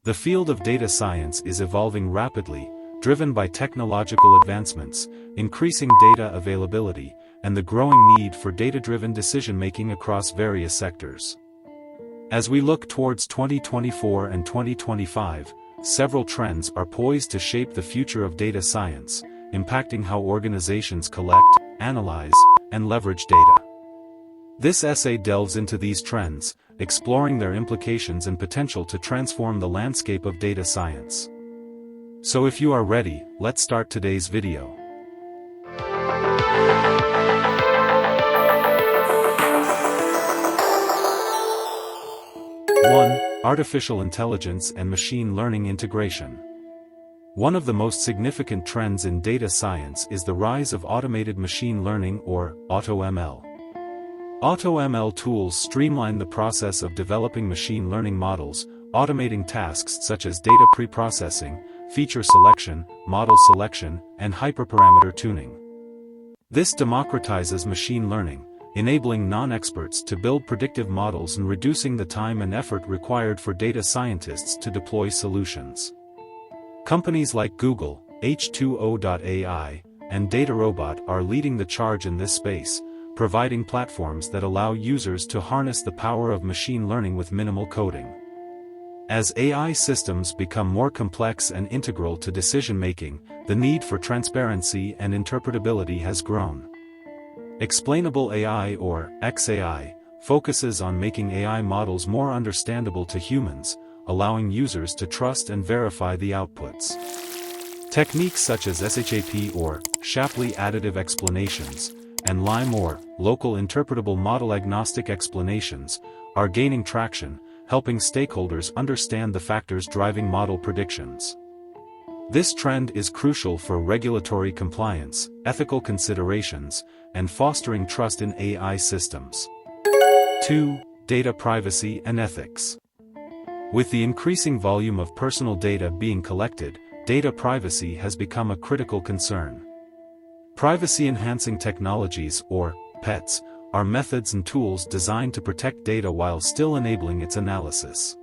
The field of data science is evolving rapidly, driven by technological advancements, increasing data availability, and the growing need for data-driven decision-making across various sectors. As we look towards 2024 and 2025, several trends are poised to shape the future of data science, impacting how organizations collect, analyze, and leverage data. This essay delves into these trends, exploring their implications and potential to transform the landscape of data science. So if you are ready, let's start today's video. 1. Artificial intelligence and machine learning integration. One of the most significant trends in data science is the rise of automated machine learning or AutoML. AutoML tools streamline the process of developing machine learning models, automating tasks such as data preprocessing, feature selection, model selection, and hyperparameter tuning. This democratizes machine learning, enabling non-experts to build predictive models and reducing the time and effort required for data scientists to deploy solutions. Companies like Google, H2O.ai, and DataRobot are leading the charge in this space, providing platforms that allow users to harness the power of machine learning with minimal coding. As AI systems become more complex and integral to decision-making, the need for transparency and interpretability has grown. Explainable AI or XAI focuses on making AI models more understandable to humans, allowing users to trust and verify the outputs. Techniques such as SHAP or Shapley additive explanations, and LIME or local interpretable model-agnostic explanations, are gaining traction, helping stakeholders understand the factors driving model predictions. This trend is crucial for regulatory compliance, ethical considerations, and fostering trust in AI systems. 2. Data privacy and ethics. With the increasing volume of personal data being collected, data privacy has become a critical concern. Privacy-enhancing technologies, or PETs, are methods and tools designed to protect data while still enabling its analysis.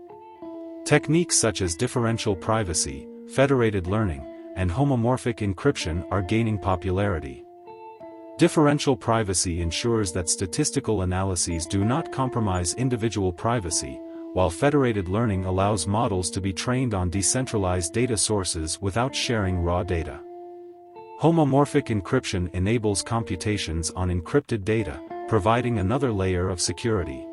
Techniques such as differential privacy, federated learning, and homomorphic encryption are gaining popularity. Differential privacy ensures that statistical analyses do not compromise individual privacy, while federated learning allows models to be trained on decentralized data sources without sharing raw data. Homomorphic encryption enables computations on encrypted data, providing another layer of security.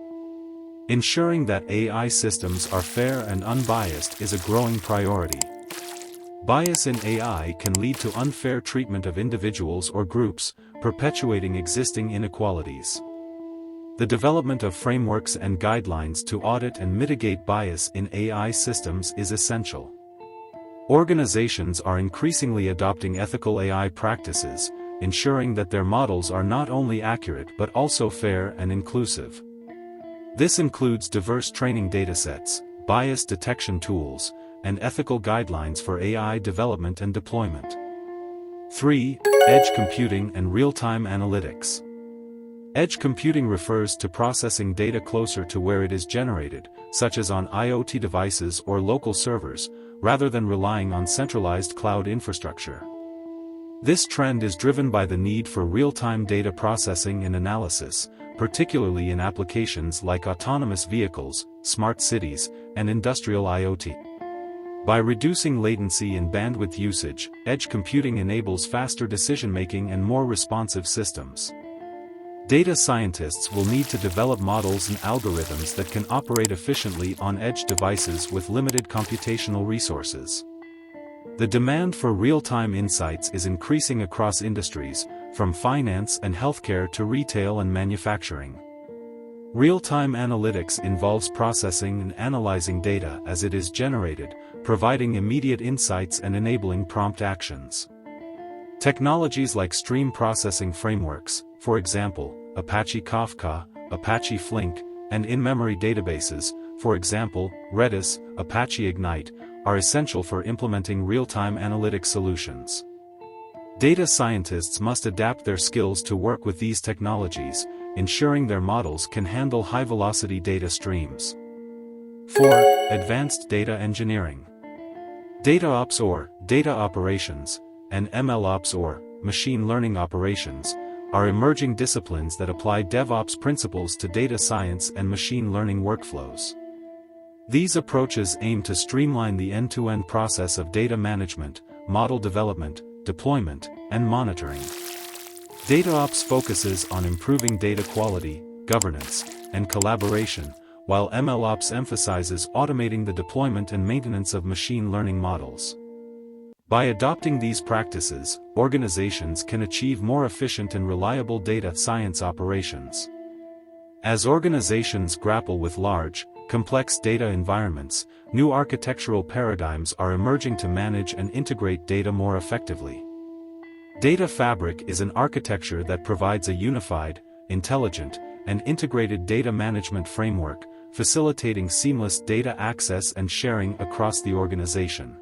Ensuring that AI systems are fair and unbiased is a growing priority. Bias in AI can lead to unfair treatment of individuals or groups, perpetuating existing inequalities. The development of frameworks and guidelines to audit and mitigate bias in AI systems is essential. Organizations are increasingly adopting ethical AI practices, ensuring that their models are not only accurate but also fair and inclusive. This includes diverse training datasets, bias detection tools, and ethical guidelines for AI development and deployment. 3. Edge computing and real-time analytics. Edge computing refers to processing data closer to where it is generated, such as on IoT devices or local servers, rather than relying on centralized cloud infrastructure. This trend is driven by the need for real-time data processing and analysis, particularly in applications like autonomous vehicles, smart cities, and industrial IoT. By reducing latency and bandwidth usage, edge computing enables faster decision-making and more responsive systems. Data scientists will need to develop models and algorithms that can operate efficiently on edge devices with limited computational resources. The demand for real-time insights is increasing across industries, from finance and healthcare to retail and manufacturing. Real-time analytics involves processing and analyzing data as it is generated, providing immediate insights and enabling prompt actions. Technologies like stream processing frameworks, for example, Apache Kafka, Apache Flink, and in-memory databases, for example, Redis, Apache Ignite, are essential for implementing real-time analytic solutions. Data scientists must adapt their skills to work with these technologies, ensuring their models can handle high-velocity data streams. 4. Advanced data engineering. Data ops or data operations, and ML ops or machine learning operations, are emerging disciplines that apply DevOps principles to data science and machine learning workflows. These approaches aim to streamline the end-to-end process of data management, model development, deployment, and monitoring. DataOps focuses on improving data quality, governance, and collaboration, while MLOps emphasizes automating the deployment and maintenance of machine learning models. By adopting these practices, organizations can achieve more efficient and reliable data science operations. As organizations grapple with large, complex data environments, new architectural paradigms are emerging to manage and integrate data more effectively. Data Fabric is an architecture that provides a unified, intelligent, and integrated data management framework, facilitating seamless data access and sharing across the organization.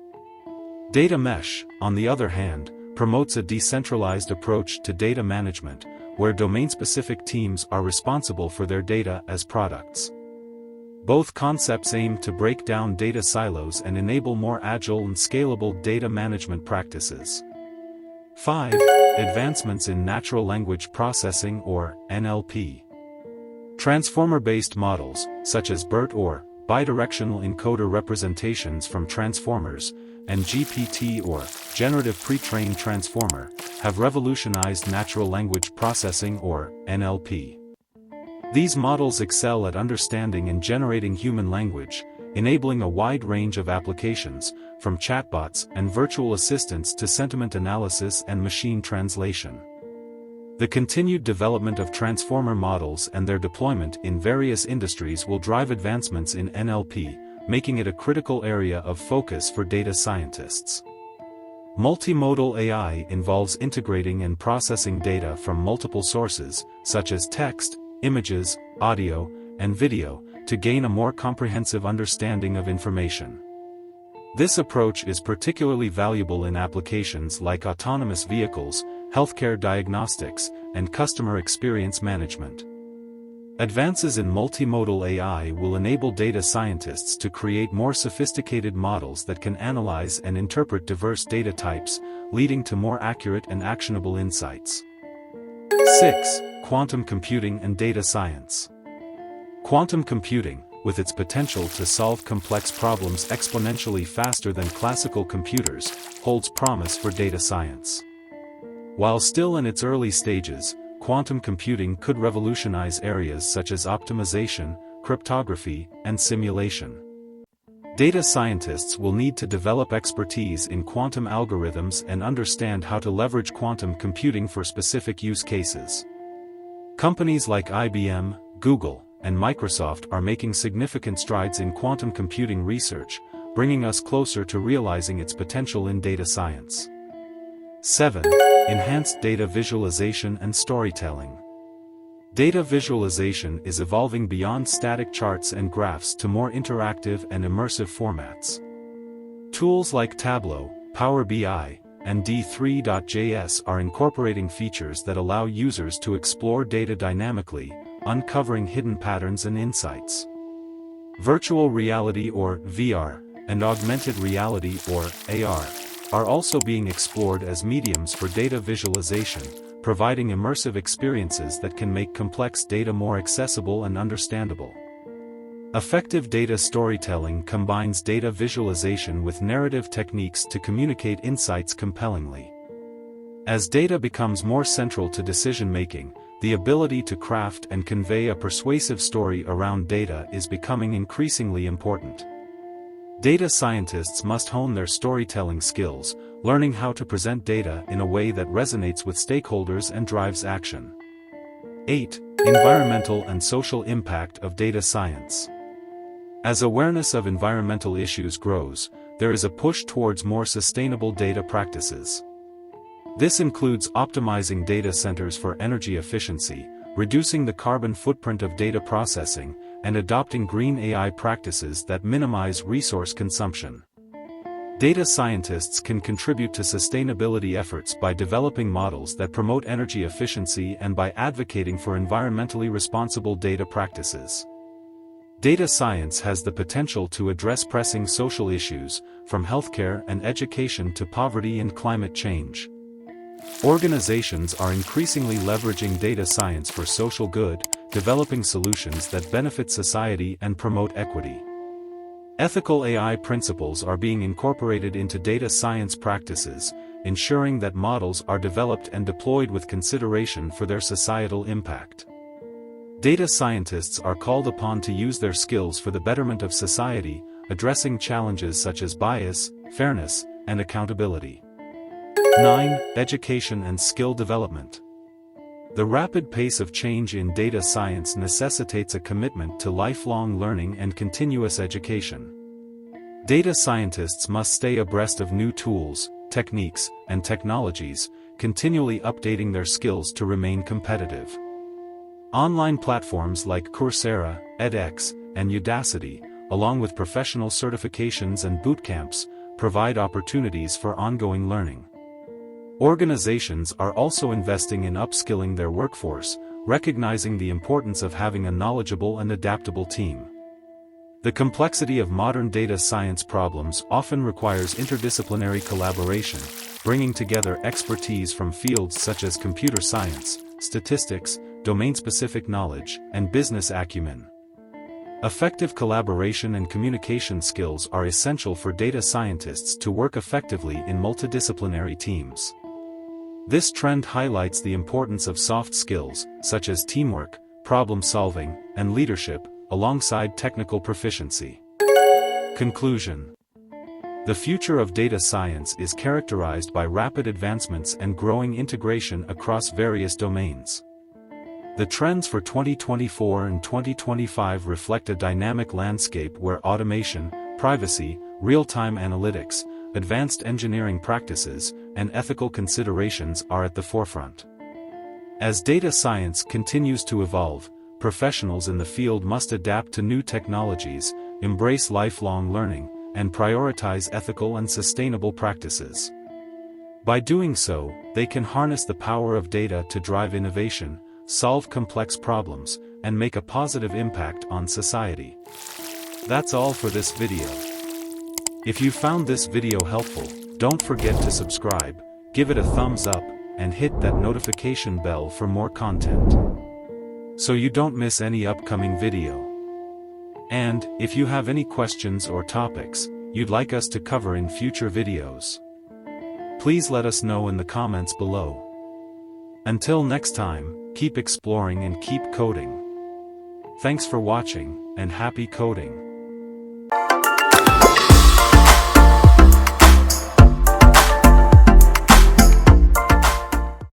Data Mesh, on the other hand, promotes a decentralized approach to data management, where domain-specific teams are responsible for their data as products. Both concepts aim to break down data silos and enable more agile and scalable data management practices. 5. Advancements in natural language processing or NLP. Transformer-based models, such as BERT or bidirectional encoder representations from transformers, and GPT or generative pre-trained transformer, have revolutionized natural language processing or NLP. These models excel at understanding and generating human language, enabling a wide range of applications, from chatbots and virtual assistants to sentiment analysis and machine translation. The continued development of transformer models and their deployment in various industries will drive advancements in NLP, making it a critical area of focus for data scientists. Multimodal AI involves integrating and processing data from multiple sources, such as text, images, audio, and video, to gain a more comprehensive understanding of information. This approach is particularly valuable in applications like autonomous vehicles, healthcare diagnostics, and customer experience management. Advances in multimodal AI will enable data scientists to create more sophisticated models that can analyze and interpret diverse data types, leading to more accurate and actionable insights. 6. Quantum computing and data science. Quantum computing, with its potential to solve complex problems exponentially faster than classical computers, holds promise for data science. While still in its early stages, quantum computing could revolutionize areas such as optimization, cryptography, and simulation. Data scientists will need to develop expertise in quantum algorithms and understand how to leverage quantum computing for specific use cases. Companies like IBM, Google, and Microsoft are making significant strides in quantum computing research, bringing us closer to realizing its potential in data science. 7. Enhanced data visualization and storytelling. Data visualization is evolving beyond static charts and graphs to more interactive and immersive formats. Tools like Tableau, Power BI, and D3.js are incorporating features that allow users to explore data dynamically, uncovering hidden patterns and insights. Virtual reality or VR, and augmented reality or AR, are also being explored as mediums for data visualization, providing immersive experiences that can make complex data more accessible and understandable. Effective data storytelling combines data visualization with narrative techniques to communicate insights compellingly. As data becomes more central to decision-making, the ability to craft and convey a persuasive story around data is becoming increasingly important. Data scientists must hone their storytelling skills, learning how to present data in a way that resonates with stakeholders and drives action. 8. Environmental and social impact of data science. As awareness of environmental issues grows, there is a push towards more sustainable data practices. This includes optimizing data centers for energy efficiency, reducing the carbon footprint of data processing, and adopting green AI practices that minimize resource consumption. Data scientists can contribute to sustainability efforts by developing models that promote energy efficiency and by advocating for environmentally responsible data practices. Data science has the potential to address pressing social issues, from healthcare and education to poverty and climate change. Organizations are increasingly leveraging data science for social good, developing solutions that benefit society and promote equity. Ethical AI principles are being incorporated into data science practices, ensuring that models are developed and deployed with consideration for their societal impact. Data scientists are called upon to use their skills for the betterment of society, addressing challenges such as bias, fairness, and accountability. 9. Education and skill development. The rapid pace of change in data science necessitates a commitment to lifelong learning and continuous education. Data scientists must stay abreast of new tools, techniques, and technologies, continually updating their skills to remain competitive. Online platforms like Coursera, edX, and Udacity, along with professional certifications and bootcamps, provide opportunities for ongoing learning. Organizations are also investing in upskilling their workforce, recognizing the importance of having a knowledgeable and adaptable team. The complexity of modern data science problems often requires interdisciplinary collaboration, bringing together expertise from fields such as computer science, statistics, domain-specific knowledge, and business acumen. Effective collaboration and communication skills are essential for data scientists to work effectively in multidisciplinary teams. This trend highlights the importance of soft skills, such as teamwork, problem-solving, and leadership, alongside technical proficiency. Conclusion. The future of data science is characterized by rapid advancements and growing integration across various domains. The trends for 2024 and 2025 reflect a dynamic landscape where automation, privacy, real-time analytics, advanced engineering practices, and ethical considerations are at the forefront. As data science continues to evolve, professionals in the field must adapt to new technologies, embrace lifelong learning, and prioritize ethical and sustainable practices. By doing so, they can harness the power of data to drive innovation, solve complex problems, and make a positive impact on society. That's all for this video. If you found this video helpful, don't forget to subscribe, give it a thumbs up, and hit that notification bell for more content, so you don't miss any upcoming video. And, if you have any questions or topics you'd like us to cover in future videos, please let us know in the comments below. Until next time, keep exploring and keep coding. Thanks for watching, and happy coding.